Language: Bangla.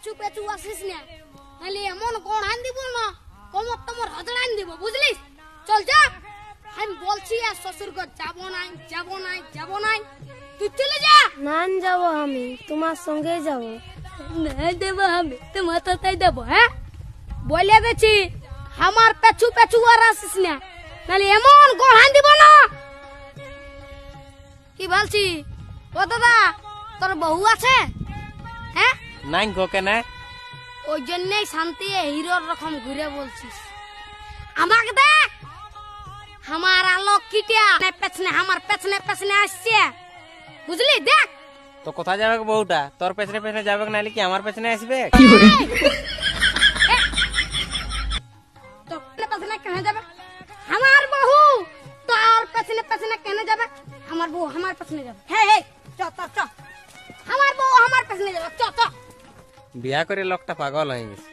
পেছু পেছু আসিস না, নাহলে এমন কোন আন দিব না কোমর তোমার হজড়ান দিব, বুঝলিস? চল যা, আমি বলছি আর শ্বশুর ঘর যাবো নাই যাবো নাই যাবো নাই, তুই চলে যা। না যাবো, আমি তোমার সঙ্গে যাব। না দেবো, আমি তোমার তাই দেবো। হ্যাঁ বলে গেছি আমার পেছু পেছু আর আসিস না, নাহলে এমন গোড়ান দিব না। কি বলছি? ও দাদা, তোর বউ আছে? হ্যাঁ নাই গো, কেন? ওই জন্যই শান্তি হিরোর রকম ঘুরে বলছিস। আমাকে দেখ, আমার আলোক কিটা পেছনে, আমার পেছনে পেছনে আসছে, বুঝলি? দেখ তো কোথায় যাবে বউটা? তোর পেছনে পেছনে যাবে নাহলে কি আমার পেছনে আসবে? তোর পেছনে কেন যাবে? আমার বউ তোর পেছনে পেছনে কেন যাবে? আমার বউ আমার পেছনে যাবে। হে হে, চ চ চ, আমার বউ আমার পেছনে যাবে, চ চ। বিয়া করে লোকটা পাগল হয়ে গেছে।